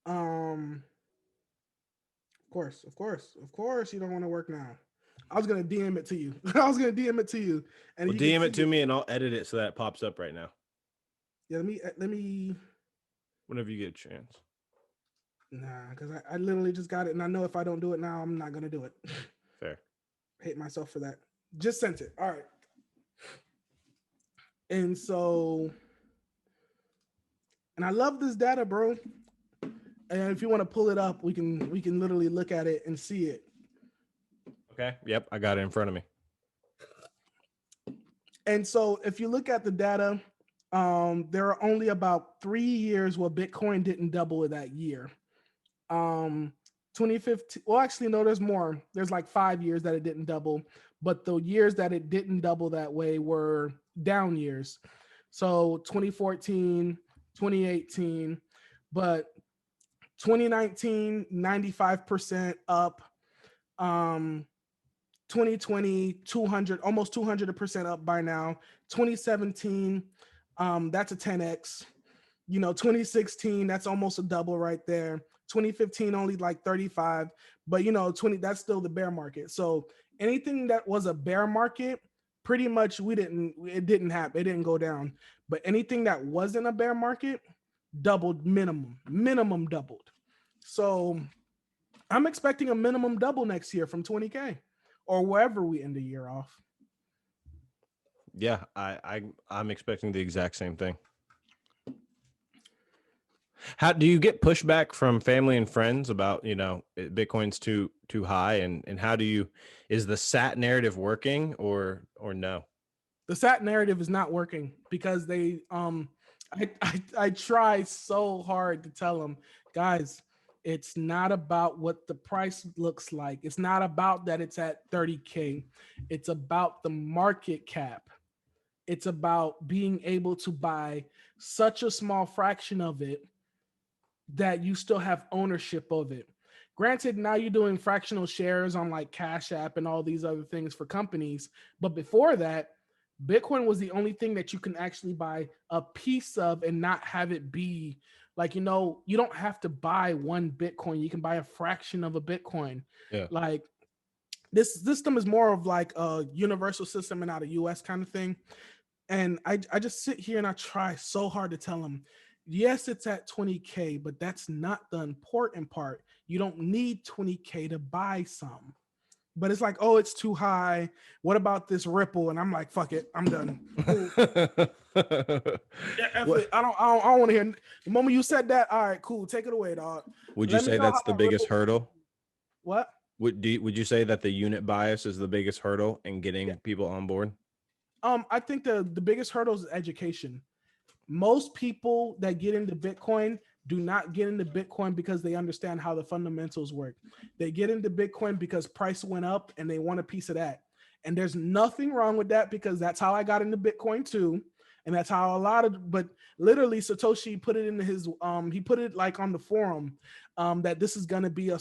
Of course, you don't want to work now. I was gonna DM it to you. And well, DM it to me, and I'll edit it so that it pops up right now. Yeah, let me. Whenever you get a chance. Nah, because I literally just got it, and I know if I don't do it now, I'm not gonna do it. Fair. Hate myself for that. Just sent it. All right. And so, and I love this data, bro. And if you want to pull it up, we can literally look at it and see it. Okay. Yep, I got it in front of me. And so, if you look at the data, there are only about 3 years where Bitcoin didn't double that year. 2015. Well, actually, no, there's more. There's like 5 years that it didn't double, but the years that it didn't double that way were down years. So 2014, 2018, but 2019, 95% up. 2020, 200, almost 200% up by now. 2017, that's a 10x. 2016, that's almost a double right there. 2015 only like 35, but 20, that's still the bear market. So anything that was a bear market, pretty much it didn't happen. It didn't go down. But anything that wasn't a bear market doubled minimum doubled. So I'm expecting a minimum double next year from 20K or wherever we end the year off. Yeah, I'm expecting the exact same thing. How do you get pushback from family and friends about, Bitcoin's too high, and how is the SAT narrative working or no? The SAT narrative is not working because they I try so hard to tell them, guys, it's not about what the price looks like. It's not about that it's at 30K. It's about the market cap. It's about being able to buy such a small fraction of it that you still have ownership of it. Granted, now you're doing fractional shares on like Cash App and all these other things for companies. But before that, Bitcoin was the only thing that you can actually buy a piece of and not have it be like, you don't have to buy one Bitcoin. You can buy a fraction of a Bitcoin. Yeah. Like this system is more of like a universal system and not a US kind of thing. And I just sit here and I try so hard to tell them, yes, it's at 20K, but that's not the important part. You don't need 20K to buy some. But it's like, oh, it's too high. What about this Ripple? And I'm like, fuck it, I'm done. Cool. Yeah, I don't want to hear. The moment you said that, all right, cool, take it away, dog. Would you say that's the biggest hurdle? What? Would you say that the unit bias is the biggest hurdle in getting people on board? I think the biggest hurdle is education. Most people that get into Bitcoin do not get into Bitcoin because they understand how the fundamentals work. They get into Bitcoin because price went up and they want a piece of that. And there's nothing wrong with that because that's how I got into Bitcoin too. And that's how but literally Satoshi put it in his, he put it like on the forum that this is going to be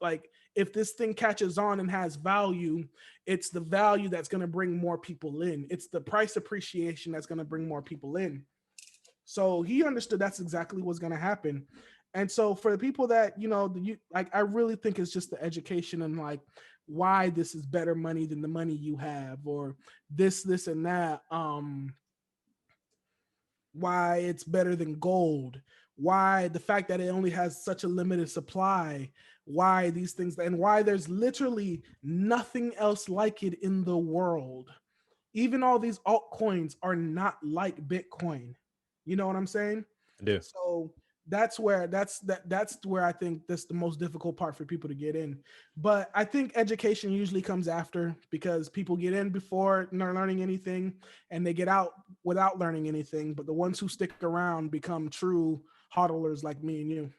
like, if this thing catches on and has value, it's the value that's going to bring more people in. It's the price appreciation that's going to bring more people in. So he understood that's exactly what's going to happen. And so for the people that, I really think it's just the education and like why this is better money than the money you have, or this and that. Why it's better than gold, why the fact that it only has such a limited supply, why these things, and why there's literally nothing else like it in the world. Even all these altcoins are not like Bitcoin. You know what I'm saying? I do. So that's where I think that's the most difficult part for people to get in. But I think education usually comes after, because people get in before not learning anything and they get out without learning anything. But the ones who stick around become true hodlers like me and you.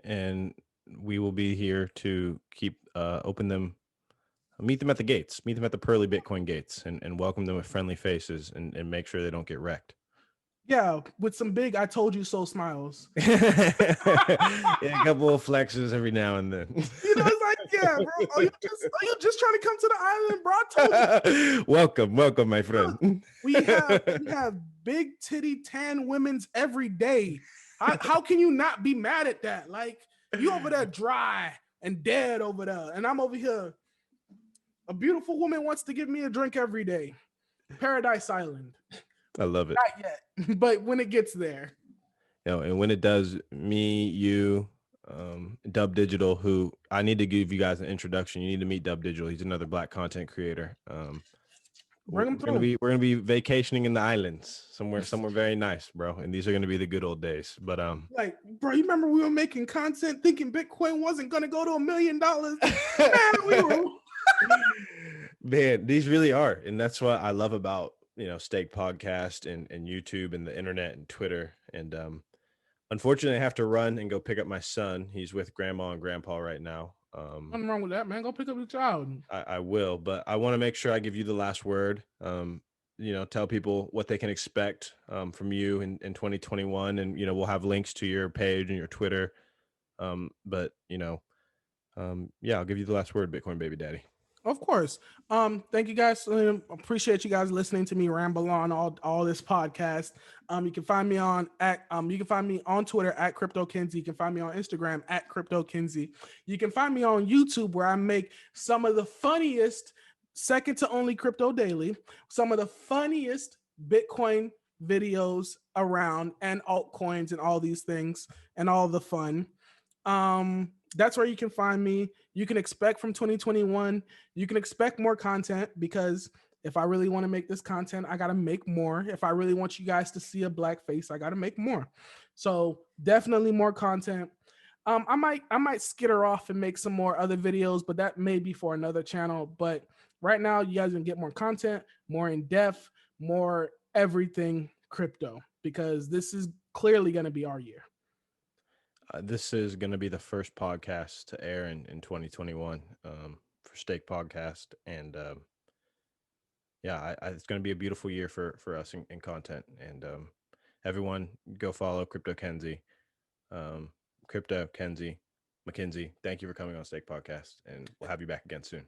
And we will be here to keep meet them at the gates, meet them at the pearly Bitcoin gates, and welcome them with friendly faces and make sure they don't get wrecked. Yeah, with some big "I told you so" smiles. Yeah, a couple of flexes every now and then. It's like, yeah, bro. Are you just trying to come to the island, bro? I told you. Welcome, my friend. We have big titty tan women's every day. How can you not be mad at that? Like, you over there dry and dead over there, and I'm over here. A beautiful woman wants to give me a drink every day. Paradise Island. I love it. Not yet, but when it gets there. And when it does, me, you, Dub Digital, who I need to give you guys an introduction. You need to meet Dub Digital. He's another Black content creator. Bring him through. We're gonna be vacationing in the islands somewhere very nice, bro. And these are gonna be the good old days. But like, bro, you remember we were making content thinking Bitcoin wasn't gonna go to $1 million? Man, these really are, and that's what I love about Stake Podcast and YouTube and the internet and Twitter. And unfortunately, I have to run and go pick up my son. He's with grandma and grandpa right now. Nothing wrong with that, man. Go pick up your child. I will, but I want to make sure I give you the last word. Tell people what they can expect from you in 2021, and we'll have links to your page and your Twitter. But I'll give you the last word, Bitcoin Baby Daddy. Of course. Thank you guys. Appreciate you guys listening to me ramble on all this podcast. You can find me on Twitter at CryptoKenzie. You can find me on Instagram at CryptoKenzie. You can find me on YouTube, where I make some of the funniest, second to only Crypto Daily, some of the funniest Bitcoin videos around, and altcoins and all these things and all the fun. That's where you can find me. You can expect from 2021, you can expect more content, because if I really want to make this content, I got to make more. If I really want you guys to see a black face, I got to make more. So definitely more content. I might skitter off and make some more other videos, but that may be for another channel. But right now, you guys can get more content, more in depth, more everything crypto, because this is clearly going to be our year. This is going to be the first podcast to air in 2021 for Steak Podcast. And it's going to be a beautiful year for us in content. And everyone go follow Cryptocurrency, Cryptocurrency, Mackenzie. Thank you for coming on Steak Podcast, and we'll have you back again soon.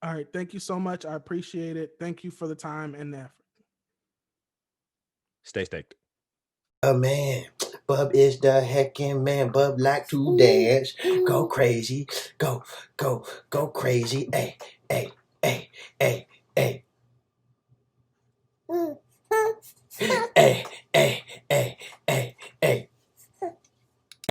All right. Thank you so much. I appreciate it. Thank you for the time and the effort. Stay staked. Man, Bub is the heckin' man. Bub like to dance. Go crazy. Go crazy. Hey, hey, hey, hey, hey. Hey.